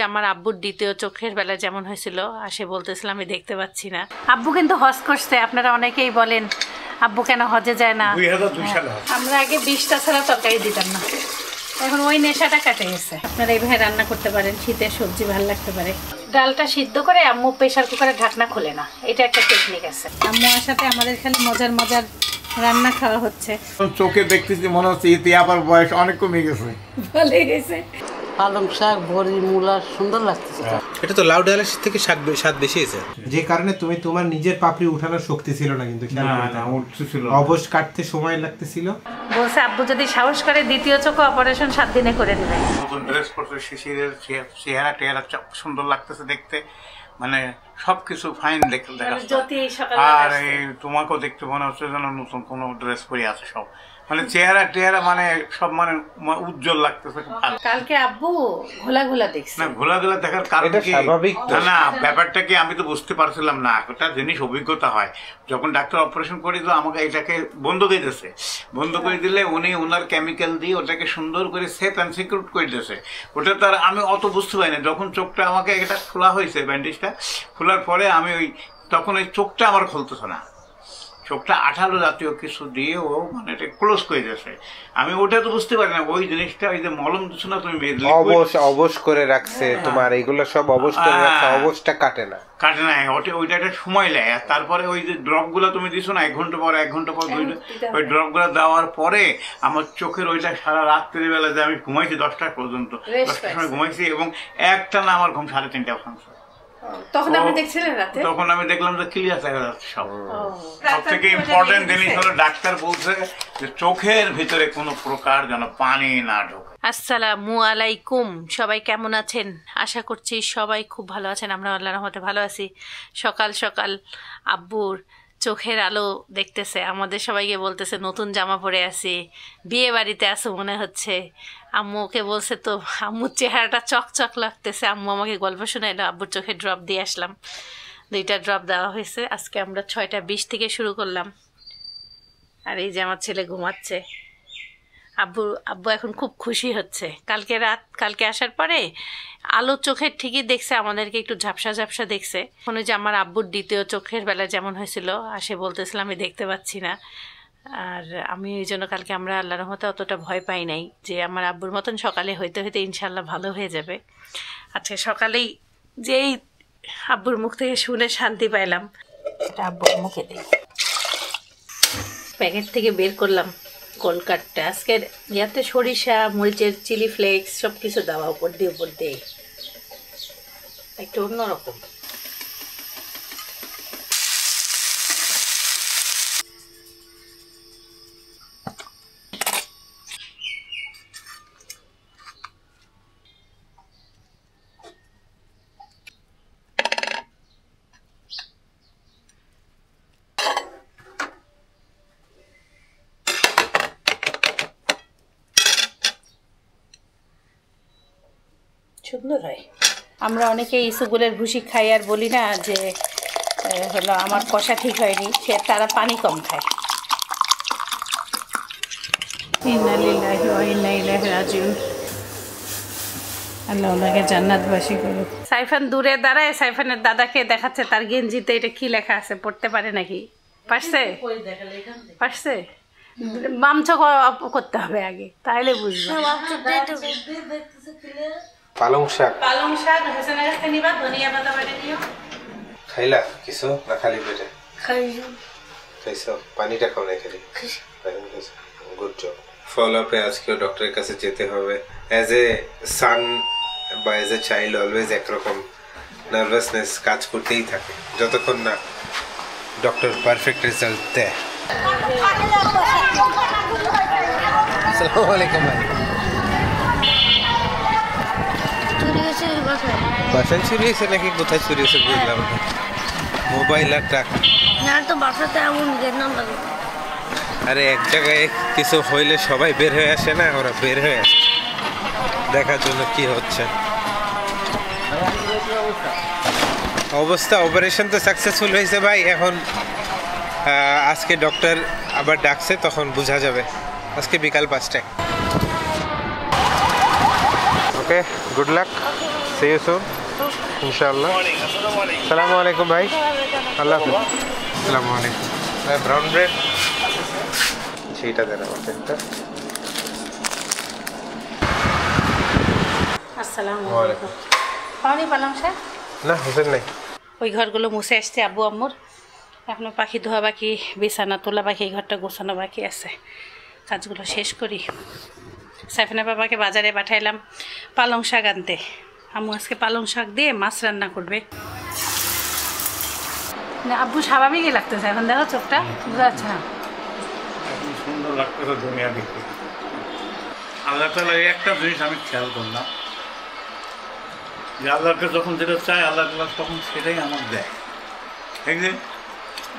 আমার আব্বুর দ্বিতীয় চোখের বেলা যেমন হয়েছিল আসে বলতেছিলাম আমি দেখতে পাচ্ছি না। আব্বু কিন্তু হজ করছে, আপনারা অনেকেই বলেন আব্বু কেন হজে যায় না। 2002 সালে আমরা আগে 20টা ছাড়া তরকারি দিতাম না, এখন ওই নেশাটা কাটে গেছে। আপনারা এইভাবে রান্না করতে পারেন, শীতের সবজি ভালো লাগতে পারে। ডালটা সিদ্ধ করে আম্মু প্রেশার কুকারে ঢাকনা খোলে না, এটা একটা টেকনিক আছে। আম্মু সাথে আমাদের খালি মজার মজার রান্না খাওয়া হচ্ছে। চোখে দেখতেছি মনে হচ্ছে ইতি আবার বয়স অনেক কমে গেছে, ভালো গেছে। পালং শাক, বড়ি, মূলা সুন্দর লাগতেছে। এটা তো লাউ ডালের থেকে স্বাদ বেশি হয়েছে, যে কারণে তুমি তোমার নিজের পাপড়ি উঠানোর শক্তি ছিল না, কিন্তু অবশ কাটতে সময় লাগতেছিল। বলছে আব্বু যদি সাহস করে দ্বিতীয় চোখ অপারেশন 7 দিনে করে দিবে। নতুন ড্রেস পরতে শিশিরের চেহারা টেহারা সুন্দর লাগতেছে দেখতে, মানে সবকিছু ফাইন দেখতে দেখা আর এই তোমাকেও দেখতে মনে হচ্ছে যেন নতুন কোনো ড্রেস পরে আছে সব, মানে চেহারা টেহারা মানে সব মানে উজ্জ্বল লাগতেছে। কালকে আব্বু ঘোলা ঘোলা দেখছে না, ঘোলা ঘোলা দেখার কারণ কি না ব্যাপারটা কি আমি তো বুঝতে পারছিলাম না। একটা জিনিস অভিজ্ঞতা হয়, যখন ডাক্তার অপারেশন করে তো আমাকে এটাকে বন্ধ করে দিয়েছে, বন্ধ করে দিলে উনি ওনার কেমিক্যাল দিয়ে ওটাকে সুন্দর করে সেফ অ্যান্ড সিকিউর করে দিয়েছে। ওটা তার আমি অত বুঝতে পারিনি, যখন চোখটা আমাকে এটা খোলা হয়েছে ব্যান্ডেজটা খোলার পরে আমি তখন ওই চোখটা আমার খুলতেছে না, চোখটা আঠালো জাতীয় কিছু দিয়ে ও মানে এটা ক্লোজ করে দিয়েছে। আমি ওটা তো বুঝতে পারি না, ওই জিনিসটা ওই যে মলম দিচ্ছ না তুমি অবশ করে রাখছে তোমার, এইগুলো সব অবশ করে রাখছে, অবশটা কাটে না ওইটা একটা সময় লাগে। আর তারপরে ওই যে ড্রপ গুলো তুমি দিছো না 1 ঘন্টা পর 1 ঘন্টা পর ওই ড্রপ গুলো দেওয়ার পরে আমার চোখের ওইটা সারা রাত্রির বেলা যে আমি ঘুমাইছি 10টা পর্যন্ত, 10টার সময় ঘুমাইছি এবং একটা না আমার ঘুম 3:30 ভাঙছে। তখন আপনি দেখছিলেন রাতে? তখন আমি দেখলাম যে ক্লিয়ার দেখা যাচ্ছে সব। সবথেকে ইম্পর্টেন্ট জিনিস হলো ডাক্তার বলছে যে চোখের ভিতরে কোনো প্রকার যেন পানি না ঢোকে। আসসালামু আলাইকুম, সবাই কেমন আছেন? আশা করছি সবাই খুব ভালো আছেন। আমরা আল্লাহর রহমতে ভালো আছি। সকাল সকাল আব্বুর চোখের আলো দেখতেছে, আমাদের সবাইকে বলতেছে নতুন জামা পরে আছি, বিয়ে বাড়িতে আসো মনে হচ্ছে। আম্মুকে বলছে তো আম্মুর চেহারাটা চকচক লাগতেছে। আম্মু আমাকে গল্প শোনাইলো, আব্বুর চোখে ড্রপ দিয়ে আসলাম। 2টা ড্রপ দেওয়া হয়েছে। আজকে আমরা 6:20 থেকে শুরু করলাম। আর এই যে আমার ছেলে ঘুমাচ্ছে। আব্বু এখন খুব খুশি হচ্ছে। কালকে আসার পরে আলো চোখের ঠিকই দেখছে, আমাদেরকে একটু ঝাপসা ঝাপসা দেখছে। মনে যে আমার আব্বুর দ্বিতীয় চোখের বেলা যেমন হয়েছিল আসে বলতেছিলাম আমি দেখতে পাচ্ছি না। আর আমি ওই জন্য কালকে আমরা আল্লাহর রহমতে অতটা ভয় পাই নাই যে আমার আব্বুর মতন সকালে হইতে হইতে ইনশাল্লাহ ভালো হয়ে যাবে। আজকে সকালেই যেই আব্বুর মুখ থেকে শুনে শান্তি পাইলাম। এটা আব্বুর মুখে দিই, প্যাকেট থেকে বের করলাম কোলকাটটা। আজকের ইয়াতে সরিষা, মরিচের চিলি ফ্লেক্স সব কিছু দেওয়া উপর দিয়ে একটু অন্যরকম। সুন্দর হয়। আমরা অনেকে ইসুগুলের ভুসি খাই আর বলি না যে হলো আমার কষা ঠিক হয়নি, সে তারা পানি কম খায়। আল্লাহ ওনাকে জান্নাতবাসী করুক। সাইফান দূরে দাঁড়ায়, সাইফানের দাদাকে দেখাচ্ছে তার গেঞ্জিতে এটা কি লেখা আছে, পড়তে পারে নাকি? পারছে? বাম চোখ করতে হবে আগে, তাহলে বুঝবে। পালং শাক হোসেনের কাছে নিবা, ধনিয়া পাতা বাটে নিও। খাইলা কিছু না খালি পেটে? খাইছো? পানিটা খাও না খালি? Good job. ফলো আপে আজকেও ডক্টরের কাছে যেতে হবে। অ্যাজ এ সান বা অ্যাজ এ চাইল্ড অলওয়েজ একরকম নার্ভাসনেস কাজ করতেই থাকে যতক্ষণ না ডক্টর পারফেক্ট রেজাল্ট দেয়। আসসালামু আলাইকুম। বাসায় চুরি হয়েছে নাকি কোথায় চুরি হয়েছে বুঝলাম না। মোবাইল আর টাকা না তো বাসাতে এমন গেলাম লাগে। আরে এক জায়গায় কিছু হইলে সবাই বের হয়ে আসে না, ওরা বের হয়ে আসে দেখার জন্য কি হচ্ছে। অবস্থা অপারেশন তো সাকসেসফুল হয়েছে ভাই। এখন আজকে ডক্টর আবার ডাকছে, তখন বোঝা যাবে। আজকে বিকাল 5টায়। Okay, good luck. See you soon. इंशाल्लाह. अस्सलामु अलैकुम भाई. अल्लाह हाफिज़. अस्सलामु अलैकुम. Brown bread. छीटा देना होता है. আসসালামু আলাইকুম। পানি পালাম স্যার? না হোসেন নাই। ওই ঘরগুলো মুছে আসছে আব্বু আম্মুর, এখনো পাখি ধোয়া বাকি, বিছানা তোলা বাকি, এই ঘরটা গোছানো বাকি আছে। কাজগুলো শেষ করি। সাইফানা বাবাকে বাজারে পাঠাইলাম পালং শাক আনতে। আম্মু আজকে পালং শাক দিয়ে মাছ রান্না করবে। না আব্বু স্বাভাবিকই লাগতেছে এখন, দেখো চোখটা বোঝা যাচ্ছে না। সুন্দর লাগতেছে দুনিয়া দেখতে। আল্লাহ তাআলা একটা জিনিস আমি খেয়াল করলাম, যে আল্লাহকে যখন যেটা চাই আল্লাহ তাআলা তখন সেটাই আমাকে দেয়। ঠিক যে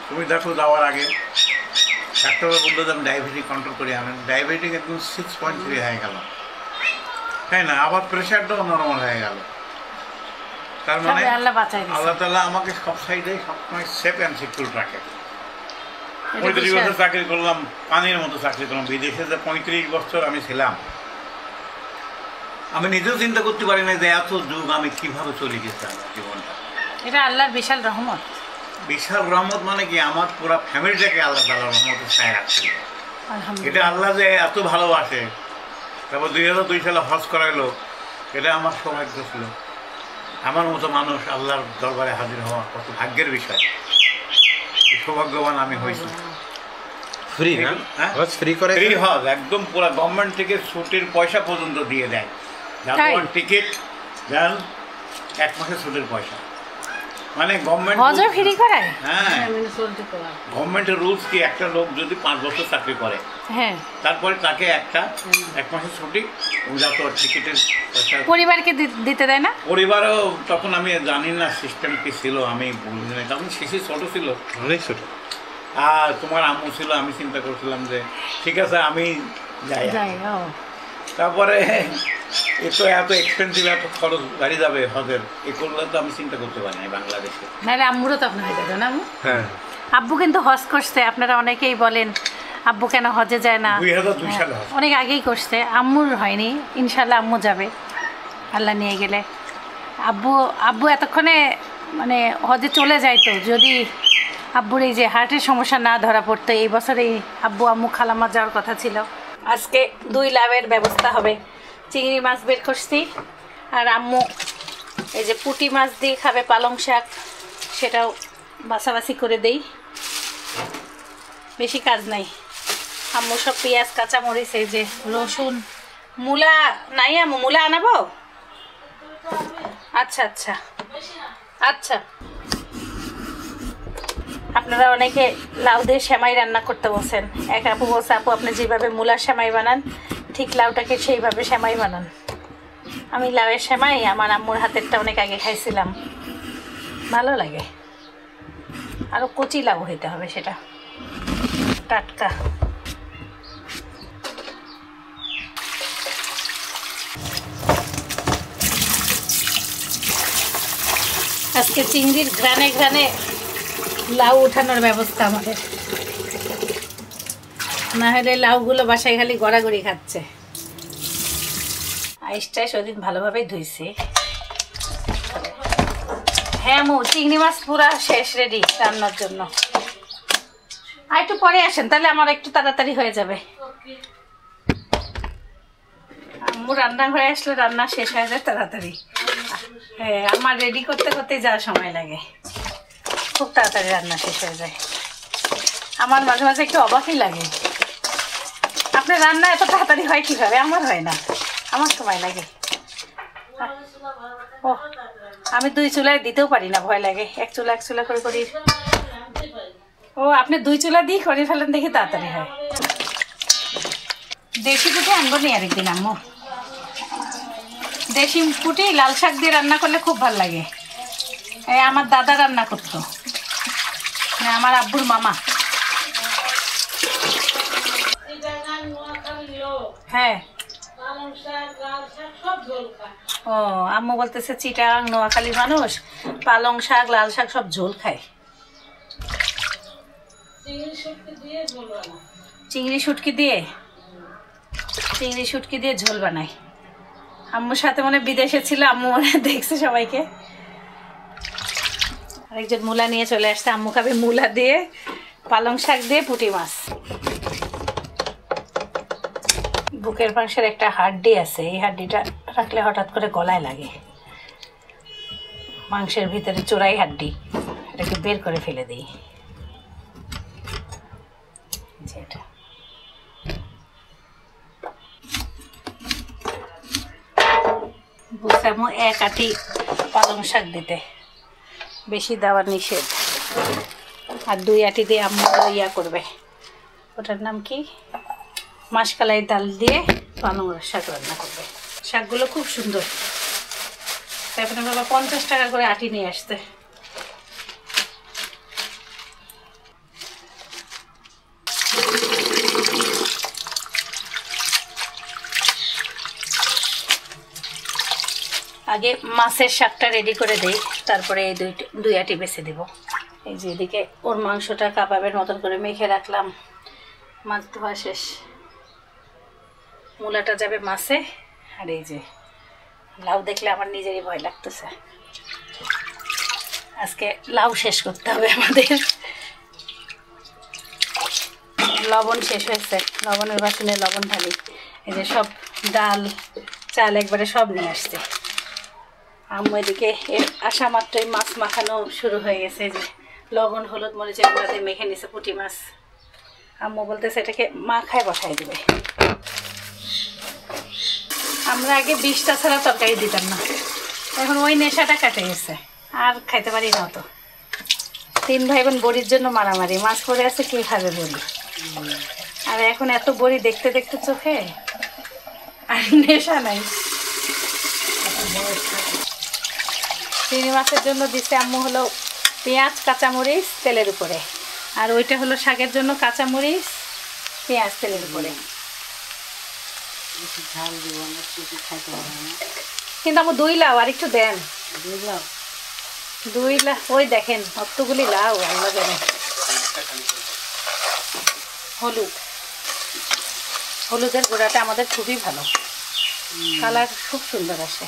তুমি দেখো যাওয়ার আগে ডাক্তাররা বললো যে আমি ডায়াবেটিক কন্ট্রোল করি, আমি ডায়াবেটিক একদম 6.3 হয়ে গেল, তাই না? আবার প্রেশারটাও নর্মাল হয়ে গেল। তার মানে আল্লাহ তাআলা আমাকে সব সাইডে সবসময় সেফ অ্যান্ড সিকিউর রাখে। 35 বছর চাকরি করলাম, পানির মতো চাকরি করলাম বিদেশে, যে 35 বছর আমি ছিলাম, আমি নিজেও চিন্তা করতে পারি না যে এত যুগ আমি কিভাবে চলে গেছি আমার জীবনটা। এটা আল্লাহর বিশাল রহমত। বিশাল রহমত মানে কি, আমার পুরো ফ্যামিলিটাকে আল্লাহ তাআলা রহমতে ছায়া রাখছে। এটা আল্লাহ যে এত ভালোবাসে। তারপর 2002 সালে হজ করাইলো, এটা আমার সৌভাগ্য ছিল। আমার মতো মানুষ আল্লাহর দরবারে হাজির হওয়া কত ভাগ্যের বিষয়। সৌভাগ্যবান আমি হয়েছি। ফ্রি না? হজ ফ্রি করে? ফ্রি হজ, একদম পুরো গভর্নমেন্ট থেকে ছুটির পয়সা পর্যন্ত দিয়ে দেয়। যার টিকিট দেন 1 মাসের ছুটির পয়সা, মানে গভর্নমেন্ট হজও ফ্রি করায়। হ্যাঁ, গভর্নমেন্টের রুলস কি, একটা লোক যদি 5 বছর চাকরি করে, হ্যাঁ, তারপরে তাকে 1 মাসের ছুটি, যত টিকিটের পয়সা পরিবারকে দিতে দেয় না। পরিবারও তখন আমি জানি না সিস্টেম কি ছিল, আমি বলি না, তখন শিশু ছোট ছিল, অনেক ছোট। আর তোমার আম্মু ছিল, আমি চিন্তা করছিলাম যে ঠিক আছে আমি যাই। তারপরে এত এক্সপেন্সিভ, এত খরচ গাড়ি যাবে হজের, এ করলে তো আমি চিন্তা করতে পারি না বাংলাদেশে। নাহলে আম্মুরও তো আপনার হয়ে যেত না। হ্যাঁ, আব্বু কিন্তু হজ করছে, আপনারা অনেকেই বলেন আব্বু কেন হজে যায় না। 2002 সালে অনেক আগেই করছে, আম্মুর হয়নি। ইনশাল্লাহ আম্মু যাবে আল্লাহ নিয়ে গেলে। আব্বু এতক্ষণে মানে হজে চলে যাইতো যদি আব্বুর এই যে হার্টের সমস্যা না ধরা পড়তো। এই বছরেই আব্বু আম্মু খালামা যাওয়ার কথা ছিল। আজকে 2 লাভের ব্যবস্থা হবে। চিংড়ি মাছ বের করছি, আর আম্মু এই যে পুঁটি মাছ দিয়ে খাবে পালং শাক, সেটাও বাছাবাছি করে দেই। বেশি কাজ নাই। আম্মু সব পেঁয়াজ কাঁচামরিচ, এই যে রসুন, মূলা নাই আম্মু, মূলা আনাবো? আচ্ছা আচ্ছা আচ্ছা। আপনারা অনেকে লাউ দিয়ে সেমাই রান্না করতে বলছেন। এক আপু বলছে আপু আপনি যেভাবে মূলার সেমাই বানান ঠিক লাউটাকে সেইভাবে সেমাই বানান। আমি লাউয়ের সেমাই আমার আম্মুর হাতেরটা অনেক আগে খাইছিলাম, ভালো লাগে। আরও কচি লাউ হইতে হবে, সেটা টাটকা। আজকে চিংড়ির ঘ্রাণে ঘ্রাণে লাউ উঠানোর ব্যবস্থা আমাদের, না হলে লাউগুলো বাসায় খালি গড়াগড়ি খাচ্ছে। আইসটাই সেদিন ভালোভাবেই ধুইছি। হ্যাঁ মু চিংড়ি মাছ পুরা শেষ, রেডি রান্নার জন্য। আর একটু পরে আসেন, তাহলে আমার একটু তাড়াতাড়ি হয়ে যাবে। আম্মু রান্নাঘরে আসলে রান্না শেষ হয়ে যায় তাড়াতাড়ি। হ্যাঁ, আমার রেডি করতে করতেই যাওয়ার সময় লাগে, খুব তাড়াতাড়ি রান্না শেষ হয়ে যায়। আমার মাঝে মাঝে একটু অবাকই লাগে, আপনার রান্না এত তাড়াতাড়ি হয় কীভাবে? আমার হয় না, আমার সময় লাগে। ও আমি 2 চুলায় দিতেও পারি না, ভয় লাগে। এক চুলা করে করি। ও আপনি 2 চুলা দিয়ে করে ফেলেন, দেখি তাড়াতাড়ি হয়। দেশি পুঁটি আনবো নি আরেকদিন আম্মু। দেশি পুঁটি লাল শাক দিয়ে রান্না করলে খুব ভালো লাগে। এই আমার দাদা রান্না করতো, আমার আব্বুর মামা। হ্যাঁ, ও আম্মু বলতেছে চিটাগাং নোয়াখালীর মানুষ পালং শাক লাল শাক সব ঝোল খায়। চিংড়ি শুটকি দিয়ে ঝোল বানাই। আম্মুর সাথে মনে বিদেশে ছিল, আম্মু মনে দেখছে সবাইকে। আরেকজন মূলা নিয়ে চলে আসছে, আম্মু খাবে মূলা দিয়ে, পালং শাক দিয়ে পুঁটি মাছ। বুকের মাংসের একটা হাড্ডি আছে, এই হাড্ডিটা রাখলে হঠাৎ করে গলায় লাগে। মাংসের ভিতরে চোরাই হাড্ডি, এটাকে বের করে ফেলে দিই। যেটা বুঝামো 1 আটি পালং শাক দিতে, বেশি দেওয়ার নিষেধ। আর 2 আটি দিয়ে আম্মু ইয়া করবে, ওটার নাম কি, মাসকালাই ডাল দিয়ে পালং শাক রান্না করবে। শাকগুলো খুব সুন্দর, তারপরে বাবা 50 টাকা করে আটি নিয়ে আসতে। আগে মাছের শাকটা রেডি করে দেই, তারপরে এই 2 আটি বেছে দেব। এই যে এদিকে ওর মাংসটা কাবাবের মতন করে মেখে রাখলাম, মাছ ধোয়া শেষ, মূলাটা যাবে মাছে। আর এই যে লাউ দেখলে আমার নিজেরই ভয় লাগতেছে, আজকে লাউ শেষ করতে হবে আমাদের। লবণ শেষ হয়েছে, লবণের বাসনে লবণ ঢালি। এই যে সব ডাল চাল একবারে সব নিয়ে আসছে। আম্মু এদিকে আসা মাত্রই মাছ মাখানো শুরু হয়ে গেছে, যে লবণ হলুদ মরিচের গুঁড়া দিয়ে মেখে নিছে পুঁটি মাছ। আম্মু বলতেছে এটাকে মাখায় বসাই দেবে। আমরা আগে 20টা ছাড়া তরকারি দিতাম না, এখন ওই নেশাটা কাটে গেছে, আর খাইতে পারি না। তো 3 ভাই বোন বড়ির জন্য মারামারি, মাছ পড়ে আছে কে খাবে বড়ি। আর এখন এত বড়ি দেখতে দেখতে চোখে আর নেশা নাই। চিংড়ি মাছের জন্য দিচ্ছে আম্মু হলো পেঁয়াজ কাঁচামরিচ তেলের উপরে, আর ওইটা হলো শাকের জন্য কাঁচামরিচ পেঁয়াজ তেলের উপরে। কিন্তু আমার 2 লাউ আর একটু দেন, 2 লাউ ওই দেখেন অতগুলি লাউ, আল্লাহ জানে। হলুদের গুঁড়াটা আমাদের খুবই ভালো, কালার খুব সুন্দর আসে।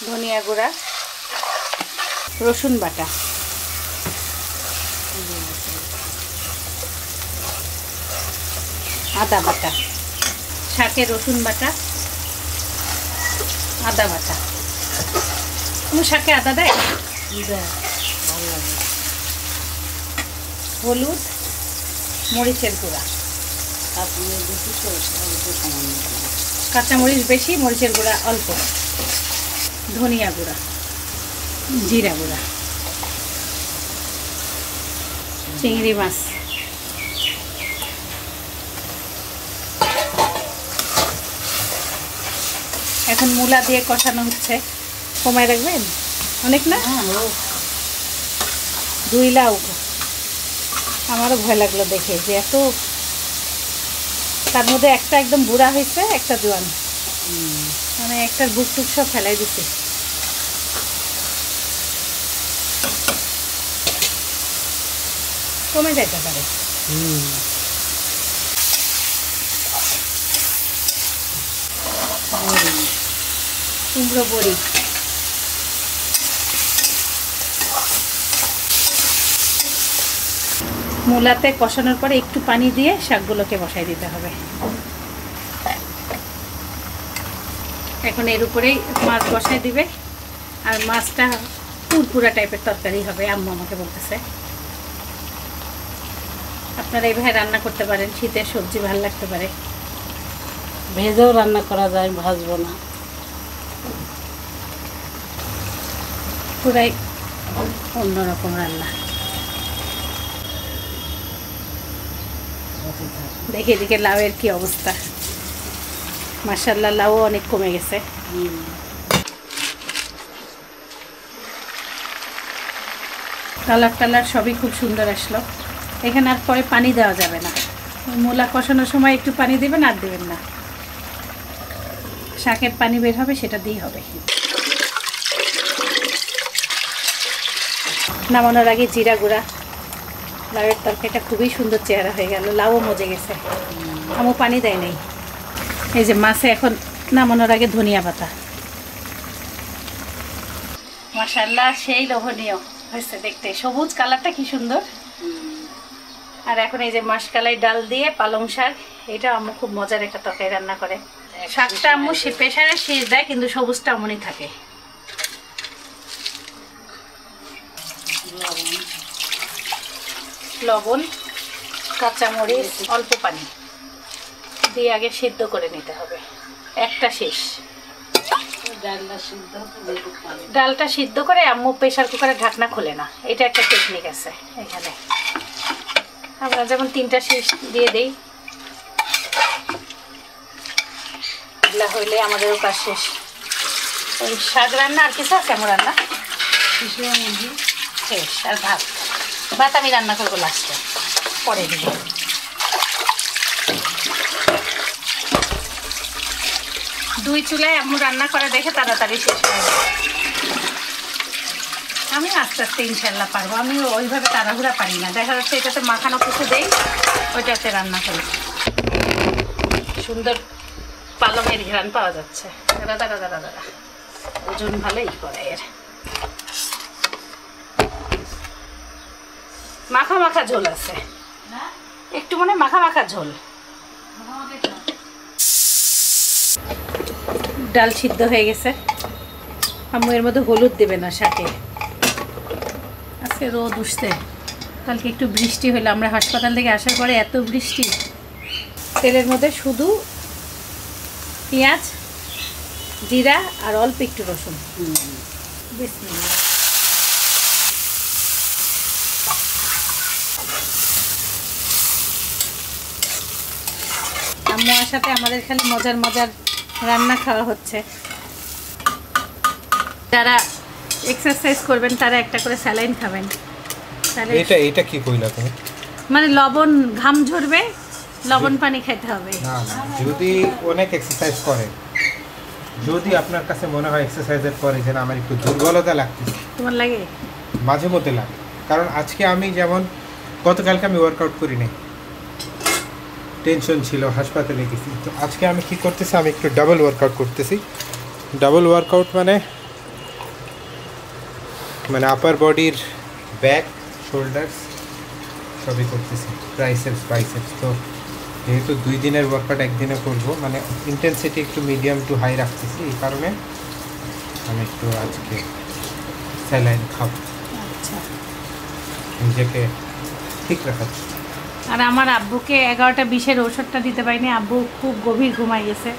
ধনিয়া গুঁড়া, রসুন বাটা, আদা বাটা, শাকে রসুন বাটা, আদা বাটা। তুমি শাকে আদা দেয়? ভালো লাগে। হলুদ, মরিচের গুঁড়া, কাঁচামরিচ বেশি, মরিচের গুঁড়া অল্প, ধনিয়া গুঁড়া, জিরা গুঁড়া, চিংড়ি মাছ, এখন মূলা দিয়ে কষানো হচ্ছে। কমায় রাখবেন অনেক না? 2 লাউ, আমারও ভয় লাগলো দেখে যে এত, তার মধ্যে একটা একদম বুড়া হয়েছে, একটা জোয়ান, মানে একটার বুক টুক সব ফেলাই দিচ্ছে। কমে যেতে পারে। কুমড়ো বড়ি, মূলাতে কষানোর পরে একটু পানি দিয়ে শাকগুলোকে বসাই দিতে হবে। এখন এর উপরেই মাছ বসাই দিবে, আর মাছটা পুরপুরা টাইপের তরকারি হবে, আম্মু আমাকে বলতেছে। আপনারা এইভাবে রান্না করতে পারেন, শীতের সবজি ভালো লাগতে পারে। ভেজেও রান্না করা যায়, ভাজবো না। পুরাই অন্যরকম রান্না। দেখে এদিকে লাউয়ের কি অবস্থা, মাশাআল্লাহ লাউ অনেক কমে গেছে। কালার টালার সবই খুব সুন্দর আসলো। এখানে আর পরে পানি দেওয়া যাবে না, মূলা কষানোর সময় একটু পানি দেবেন, আর দেবেন না। শাকের পানি বের হবে, সেটা দিয়ে হবে। নামানোর আগে জিরা গুঁড়া, লাউয়ের তরকারিটা খুবই সুন্দর চেহারা হয়ে গেল। লাউও মজে গেছে, আমও পানি দেয় নাই। এই যে মাছে এখন নামানোর আগে ধনিয়া পাতা। মাশাআল্লাহ সেই লোভনীয় হয়েছে দেখতে, সবুজ কালারটা কি সুন্দর। আর এখন এই যে মাসকালাই ডাল দিয়ে পালং শাক, এটা আম্মু খুব মজার একটা তরকারি রান্না করে। শাকটা আম্মু প্রেসারে সেচ দেয়, কিন্তু সবুজটা এমনই থাকে। লবণ, কাঁচামরিচ, অল্প পানি দিয়ে আগে সিদ্ধ করে নিতে হবে। একটা শেষ। ডালটা সিদ্ধ করে আম্মু প্রেসার কুকারে ঢাকনা খোলে না, এটা একটা টেকনিক আছে এখানে। আমরা যেমন 3টা শীষ দিয়ে দেই, এগুলা হইলে আমাদেরও কাজ শেষ। ওই শাক রান্না আর কিছু আছে? আমার রান্না শেষ। আর ভাত, ভাত আমি রান্না করবো লাস্টে, পরে দিব। দুই চুলায় আম্মু রান্না করে দেখে তাড়াতাড়ি শেষ হয়ে যায়। আমি আস্তে আস্তে ইনশাল্লাহ পারবো, আমি ওইভাবে তাড়াহুড়া পারি না। দেখা যাচ্ছে এটাতে মাখানো কিছু দেই, ওইটাতে রান্না করি। সুন্দর পালংয়ের ঘ্রাণ পাওয়া যাচ্ছে। দাঁড়া দাঁড়া দাঁড়া দাঁড়া, ওজন ভালোই করে এর। মাখা মাখা ঝোল আছে, একটু মনে মাখা মাখা ঝোল। ডাল সিদ্ধ হয়ে গেছে। আম্মু এর মধ্যে হলুদ দেবে না শাকে, আজকে রোদ উঠছে। কালকে একটু বৃষ্টি হলো, আমরা হাসপাতাল থেকে আসার পরে এত বৃষ্টি। তেলের মধ্যে শুধু পেঁয়াজ, জিরা আর অল্প একটু রসুন। বিসমিল্লাহ। আম্মু আসাতে আমাদের খালি মজার মজার রান্না খাওয়া হচ্ছে। যারা এক্সারসাইজ করবেন তারা একটা করে স্যালাইন খাবেন। তাহলে এটা কি কইলা তুমি? মানে লবণ, ঘাম ঝরবে, লবণ পানি খেতে হবে। না না, যদি অনেক এক্সারসাইজ করে, যদি আপনার কাছে মনে হয় এক্সারসাইজের পরে যেন আমার একটু দুর্বলতা লাগতেছে, তোমার লাগে? মাঝে মধ্যে লাগে। কারণ আজকে আমি যেমন গতকালকে আমি ওয়ার্কআউট করি নাই, টেনশন ছিল, হাসপাতালে গেছি। তো আজকে আমি কি করতেছি, আমি একটু ডাবল ওয়ার্কআউট করতেছি। ডাবল ওয়ার্কআউট মানে আপার বডির ব্যাক, শোল্ডার্স সবই করতেছি, ট্রাইসেপস, বাইসেপস। তো যেহেতু 2 দিনের ওয়ার্কআউট একদিনে করবো, মানে ইন্টেন্সিটি একটু মিডিয়াম টু হাই রাখতেছি, এই কারণে আমি একটু আজকে স্যালাইন খাবো। আচ্ছা, নিজেকে ঠিক রাখাচ্ছি। আর আমার আব্বুকে 11টা 20-এর ওষুধটা দিতে পারিনি, আব্বু খুব গভীর ঘুমাই গেছে।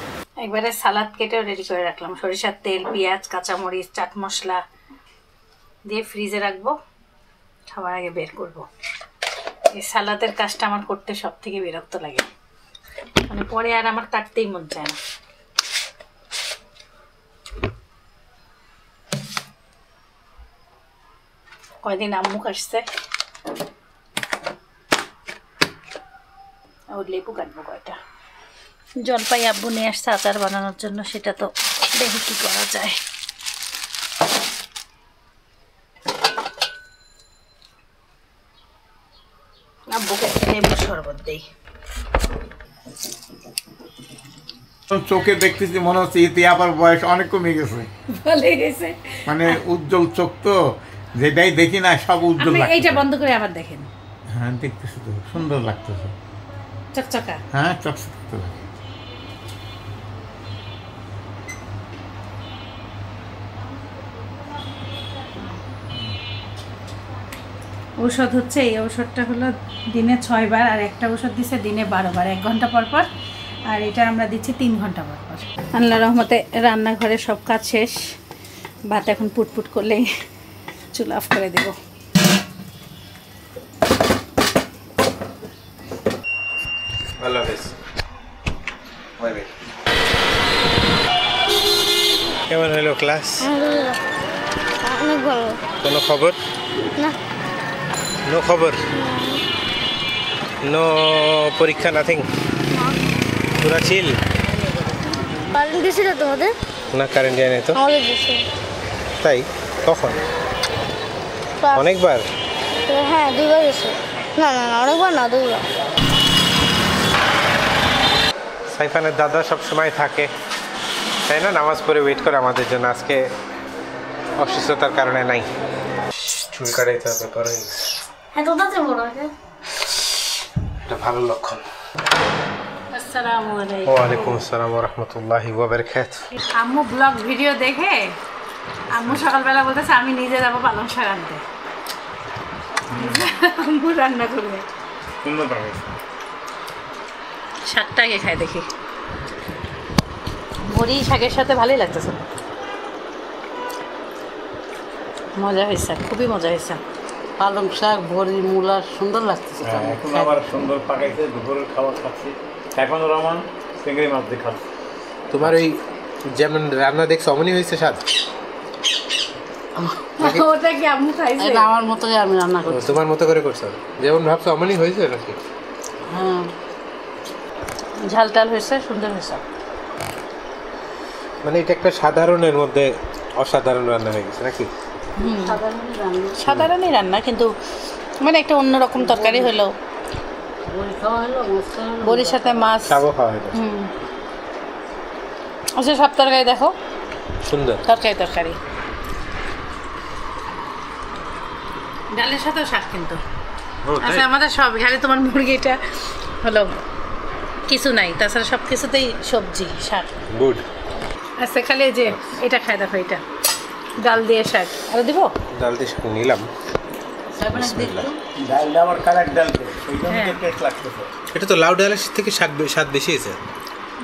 একবারে সালাদ কেটেও রেডি করে রাখলাম, সরিষার তেল, পেঁয়াজ, কাঁচামরিচ, চাট মশলা দিয়ে ফ্রিজে রাখবো, খাবার আগে বের করব। এই সালাদের কাজটা আমার করতে সব থেকে বিরক্ত লাগে, মানে পরে আর আমার কাটতেই মন চায় না। কয়দিন আম্মুক আসছে, ওর লেবু কাটবো কয়টা। জলপাই আব্বু নিয়ে আসছে আচার বানানোর জন্য, সেটা তো দেখি কি করা যায়। আব্বুকে লেবুর শরবত দেই। চোখে দেখতেছি মনে হচ্ছে ইতি আবার বয়স অনেক কমে গেছে, ভালো গেছে। মানে উজ্জ্বল চোখ তো, যেটাই দেখি না সব উজ্জ্বল লাগছে। এইটা বন্ধ করে আবার দেখেন। হ্যাঁ দেখতেছি তো, সুন্দর লাগতেছে। চকচকা। হ্যাঁ চকচকে লাগে। ঔষধ হচ্ছে, এই ঔষধটা হলো দিনে 6 বার, আর একটা ওষুধ দিচ্ছে দিনে 12 বার, 1 ঘন্টা পর পর। আর এটা আমরা দিচ্ছি 3 ঘন্টা পর পর। আল্লাহ রহমতে রান্নাঘরে সব কাজ শেষ। ভাত এখন পুটপুট করলেই চুলা অফ করে দেব। আল্লাহ হাফেজ। কেমন হলো ক্লাস? অনেক ভালো। কোনো খবর? না। নো খবর, নো পরীক্ষা, নাথিং, পুরা চিল? কারেন্ট দিয়েছিল তোমাদের? না, কারেন্ট যায় নাই তো। আমাদের দিয়েছিল। তাই? কখন? অনেকবার? হ্যাঁ 2 বার গেছে। না না না, অনেকবার না, 2 বার। সাইফানের দাদা সব সময় থাকে, তাই না, নামাজ পড়ে ওয়েট করে আমাদের জন্য। আজকে অসুস্থতার কারণে নাই। চুল কাটাইতে হবে, পরে এটা ভালো লক্ষণ। আসসালামু আলাইকুম। ওয়ালাইকুম আসসালাম ওয়া রাহমাতুল্লাহি ওয়া বারাকাতুহু। আম্মু ব্লগ ভিডিও দেখে আম্মু সকালবেলা বলতেছে আমি নিজে যাবো পালং শাক আনতে। আম্মু রান্না করবে, শাকটা আগে খাই দেখি। বড়ি শাকের সাথে ভালোই লাগতেছে, মজা হয়েছে, খুবই মজা হয়েছে। পালং শাক, বড়ি, মূলা সুন্দর লাগতেছে। এখন আবার সুন্দর পাকাইছে, দুপুরের খাবার খাচ্ছি। এখন রহমান চিংড়ি মাছ দিয়ে খাচ্ছি। তোমার ওই যেমন রান্না দেখছো অমনি হয়েছে স্বাদ? ওটা কি আম্মু খাইছে? এটা আমার মতোই আমি রান্না করছি। তোমার মতো করে করছো, যেমন ভাবছো অমনি হয়েছে নাকি? হ্যাঁ, ঝাল টাল হয়েছে, সুন্দর হয়েছে। মানে এটা একটা সাধারণের মধ্যে অসাধারণ রান্না হয়ে গেছে নাকি? সাধারণই রান্না, কিন্তু মানে একটা অন্যরকম তরকারি হলো। বড়ি খাওয়া হলো, মাছ খাওয়া হলো। বড়ির সাথে মাছ। খাবো খাওয়া হয়ে গেছে। আচ্ছা, সব তরকারি দেখো, সুন্দর তরকারি। ডালের সাথেও শাক কিন্তু। আচ্ছা, আমাদের সব খালি তোমার মুরগিটা হলো কিছু নাই, তাছাড়া সব কিছুতেই সবজি শাক। গুড। আচ্ছা, খালি এই যে এটা খাই দেখো, এটা ডাল দিয়ে শাক। আরো দিব? ডাল দিয়ে শাক নিলাম। ডালটা আবার কালার ডাল, ওই জন্য টেস্ট লাগতেছে। এটা তো লাউ ডালের থেকে স্বাদ বেশি হয়েছে।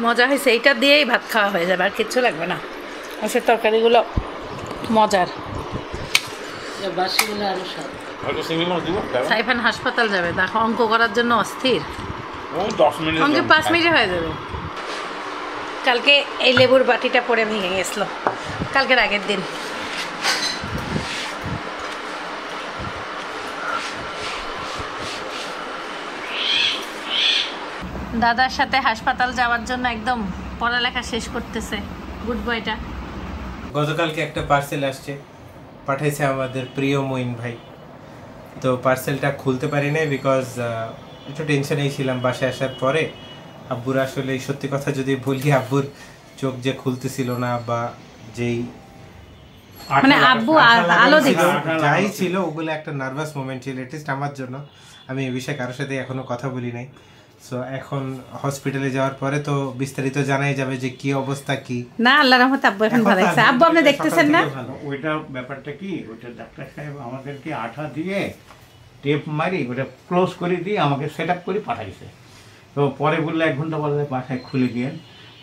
মজা হয়েছে, এইটা দিয়েই ভাত খাওয়া হয়ে যাবে, আর কিচ্ছু লাগবে না। আচ্ছা, তরকারিগুলো মজার। বাসিগুলো আরো স্বাদ। সাইফান হাসপাতাল যাবে, দেখো অঙ্ক করার জন্য অস্থির। 10 মিনিট অঙ্কে 5 মিনিটে হয়ে যাবে। কালকে এই লেবুর বাটিটা পরে ভেঙে গেছিল, কালকের আগের দিন। দাদার সাথে হাসপাতাল যাওয়ার জন্য একদম পড়ালেখা শেষ করতেছে গুড বয়টা। গতকালকে একটা পার্সেল আসছে, পাঠাইছে আমাদের প্রিয় মঈন ভাই। তো পার্সেলটা খুলতে পারি নাই বিকজ একটু টেনশনেই ছিলাম। বাসায় আসার পরে আব্বুর আসলে সত্যি কথা যদি বলি, আব্বুর চোখ যে খুলতেছিল না, বা যেই মানে আব্বু আলো দিচ্ছে যাই ছিল, ওগুলো একটা নার্ভাস মোমেন্ট ছিল এটলিস্ট আমার জন্য। আমি এই বিষয়ে কারোর সাথে এখনো কথা বলি নাই। সো এখন হসপিটালে যাওয়ার পরে তো বিস্তারিত জানাই যাবে যে কি অবস্থা কি না। আল্লাহর রহমতে আব্বু এখন ভালো আছে। আব্বু আপনি দেখতেছেন না? ওইটা ব্যাপারটা কি, ওইটা ডাক্তার সাহেব আমাদেরকে আঠা দিয়ে টেপ মারি ওটা ক্লোজ করে দিয়ে আমাকে সেট আপ করে পাঠাইছে। তো পরে বললে 1 ঘন্টা পরে বাসায় খুলে দিয়ে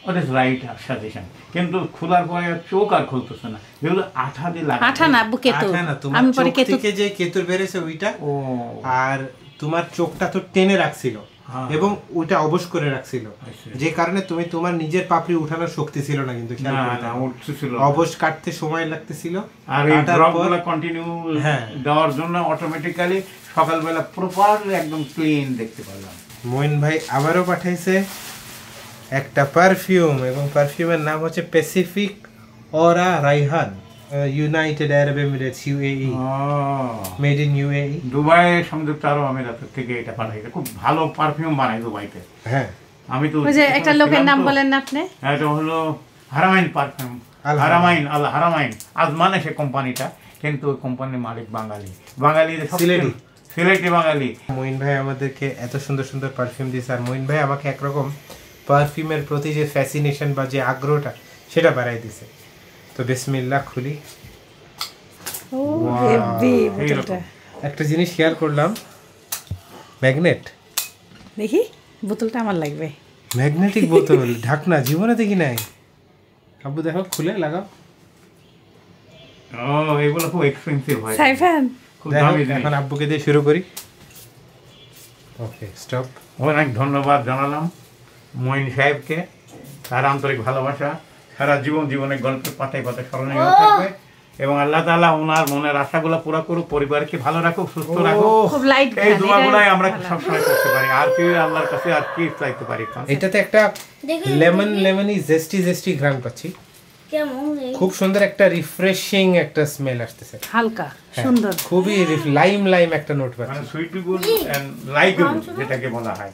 ওটা রাইট সাজেশন, কিন্তু খোলার পরে চোখ আর খুলতেছে না, যেগুলো আঠা দিয়ে লাগা। আঠা না আব্বু, কেতু। তোমার চোখ থেকে যে কেতুর বেরেছে ওইটা, আর তোমার চোখটা তো টেনে রাখছিল এবং ওইটা অবশ করে রাখছিল, যে কারণে তুমি তোমার নিজের পাপড়ি উঠানোর শক্তি ছিল না, কিন্তু অবশ কাটতে সময় লাগতেছিল। আর এই ড্রপগুলো কন্টিনিউ দেওয়ার জন্য অটোমেটিক্যালি সকালবেলা প্রপারলি একদম ক্লিন দেখতে পেলাম। মঈন ভাই আবারও পাঠাইছে একটা পারফিউম, এবং পারফিউমের নাম হচ্ছে Pacific aura Raihan, United Arab Emirates, UAE, made in UAE, Dubai সংযুক্ত আরব আমিরাত থেকে এটা পাঠাইছে। খুব ভালো পারফিউম বানায় দুবাইতে। হ্যাঁ, আমি তো ওই যে একটা লোকের নাম বলেন না আপনি, এটা হলো হারামাইন পারফিউম, হারামাইন আল হারামাইন আজমানে সে কোম্পানিটা, কিন্তু ওই কোম্পানির মালিক বাঙালি, সিলেটি বাঙালি। মঈন ভাই আমাদেরকে এত সুন্দর সুন্দর পারফিউম দিয়েছে, আর মঈন ভাই আমাকে একরকম পারফিউমের প্রতি যে ফ্যাসিনেশন বা যে আগ্রহটা সেটা বাড়াই দিছে। তো বিসমিল্লাহ খুলি। একটা জিনিস শেয়ার করলাম, ম্যাগনেট। দেখি বোতলটা আমার লাগবে। ম্যাগনেটিক বোতল, ঢাকনা জীবনে দেখি নাই। আব্বু দেখো, খুলে লাগাও। এগুলো খুব এক্সপেন্সিভ হয় সাইফান। এখন আব্বুকে দিয়ে শুরু করি। ওকে, স্টপ। অনেক ধন্যবাদ জানালাম মঈন সাহেবকে, তার আন্তরিক ভালোবাসা সারা জীবনের গল্পের পাতায় পাতায় স্মরণীয় থাকবে, এবং আল্লাহ তাআলা ওনার মনের আশাগুলো পুরো করুক, পরিবারকে ভালো রাখুক, সুস্থ রাখুক। এই দোয়াগুলাই আমরা সবসময় করতে পারি, আর কি আল্লাহর কাছে আর কি চাইতে পারি। এটাতে একটা লেমনি জেস্টি ঘ্রাণ পাচ্ছি, খুব সুন্দর একটা রিফ্রেশিং একটা স্মেল আসতেছে, হালকা সুন্দর, খুবই লাইম একটা নোট পাচ্ছি, মানে সুইটেবল এন্ড লাইকেবল যেটাকে বলা হয়।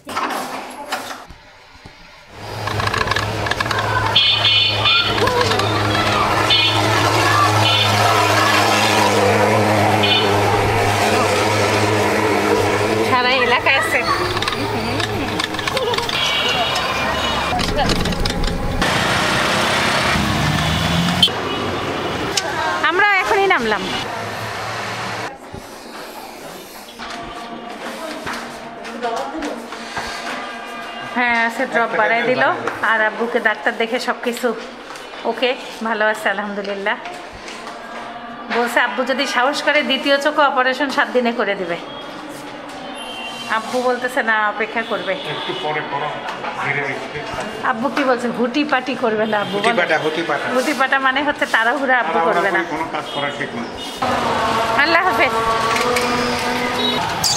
নামলাম। হ্যাঁ আছে, ড্রপ বাড়াই দিল। আর আব্বুকে ডাক্তার দেখে সব কিছু ওকে, ভালো আছে আলহামদুলিল্লাহ। বলছে আব্বু যদি সাহস করে দ্বিতীয় চোখে অপারেশন 7 দিনে করে দিবে। আব্বু বলতেছে না, অপেক্ষা করবে। আব্বু কি বলছে, হুটি পাটি করবে না। আব্বু হুটি পাটা মানে হচ্ছে তাড়াহুড়া আব্বু করবে না। আল্লাহ হাফেজ।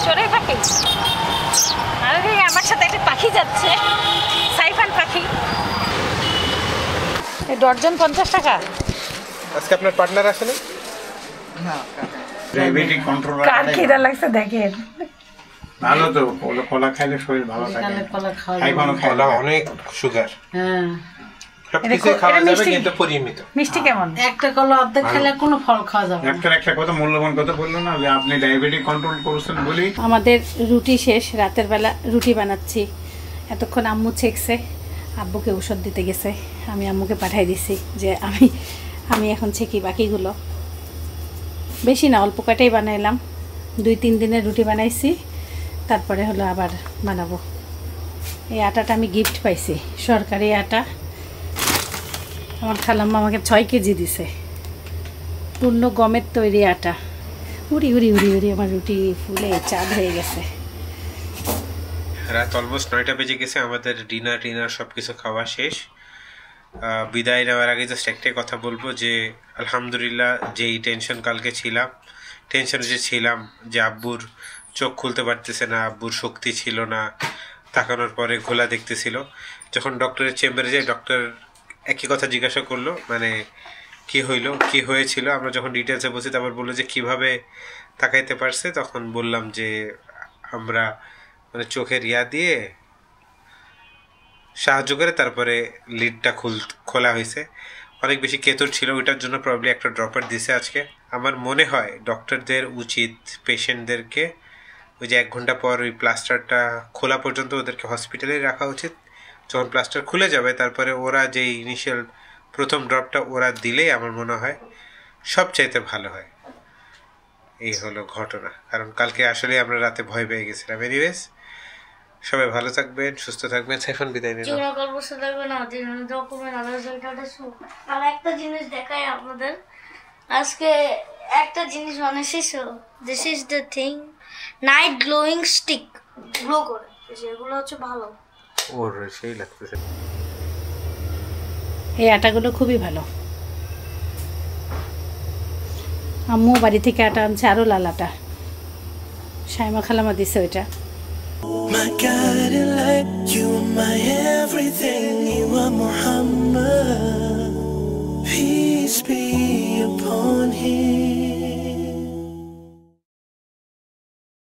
চড়ে পাখি, আরে আমার সাথে একটা পাখি যাচ্ছে, সাইফান পাখি। এই ডজন 50 টাকা। আজকে আপনার পার্টনার আসে না? ডায়াবেটিক কন্ট্রোল কার খিদা লাগছে দেখেন। ভালো তো, কলা খাইলে শরীর ভালো থাকে। কলা অনেক সুগার। হ্যাঁ, সবকিছু খাওয়া যাবে কিন্তু পরিমিত। মিষ্টি কেমন? একটা কলা অর্ধেক খেলে কোনো ফল খাওয়া যাবে না। একটা কথা মূল্যবান কথা বললো না যে আপনি ডায়াবেটিক কন্ট্রোল করছেন বলি। আমাদের রুটি শেষ, রাতের বেলা রুটি বানাচ্ছি। এতক্ষণ আম্মু ছেঁকছে, আব্বুকে ওষুধ দিতে গেছে। আমি আম্মুকে পাঠাই দিছি যে আমি এখন ছেঁকি বাকিগুলো। বেশি না, অল্প কাটাই বানাইলাম। 2-3 দিনের রুটি বানাইছি, তারপরে হলো আবার বানাবো। এই আটাটা আমি গিফট পাইছি, সরকারি আটা। আমার খালাম্মা আমাকে 6 কেজি দিছে, পূর্ণ গমের তৈরি আটা। উড়ি উড়ি উড়ি উড়ি আমার রুটি ফুলে চাঁদ হয়ে গেছে। রাত অলমোস্ট 9টা বেজে গেছে। আমাদের ডিনার সব কিছু খাওয়া শেষ। বিদায় নেওয়ার আগে জাস্ট একটাই কথা বলবো যে আলহামদুলিল্লাহ, যেই কালকে টেনশনে ছিলাম যে আব্বুর চোখ খুলতে পারতেছে না, আব্বুর শক্তি ছিল না, তাকানোর পরে ঘোলা দেখতেছিল। যখন ডক্টরের চেম্বারে যাই, ডক্টর একই কথা জিজ্ঞাসা করলো, মানে কি হয়েছিল। আমরা যখন ডিটেলসে বলছি, তারপর বললো যে কিভাবে তাকাইতে পারছে। তখন বললাম যে আমরা মানে চোখের দিয়ে সাহায্য করে তারপরে লিডটা খোলা হয়েছে। অনেক বেশি কেতর ছিল, ওইটার জন্য প্রবলি একটা ড্রপার দিছে আজকে। আমার মনে হয় ডক্টরদের উচিত পেশেন্টদেরকে ওই যে 1 ঘন্টা পর ওই প্লাস্টারটা খোলা পর্যন্ত ওদেরকে হসপিটালে রাখা উচিত। যখন প্লাস্টার খুলে যাবে, তারপরে ওরা যে ইনিশিয়াল প্রথম ড্রপটা ওরা দিলেই আমার মনে হয় সবচাইতে ভালো হয়। এই হলো ঘটনা। কারণ কালকে আসলে আমরা রাতে ভয় পেয়ে গেছিলাম। এনিওয়েজ, সবাই ভালো থাকবেন, সুস্থ থাকবেন। সাইফান বিদায় নিন। আর একটা জিনিস দেখাই আপনাদের, আজকে একটা জিনিস বানাইছি। This is the thing, night glowing stick, glow করে, যেগুলো হচ্ছে ভালো। ওর সেই লাগতেছে। এই আটাগুলো খুবই ভালো। আম্মু বাড়ি থেকে আটা আনছে, আরও লাল আটা। সাইমা খালামা দিছে ওইটা। My guiding light, you are my everything, you are Muhammad. Peace be upon him.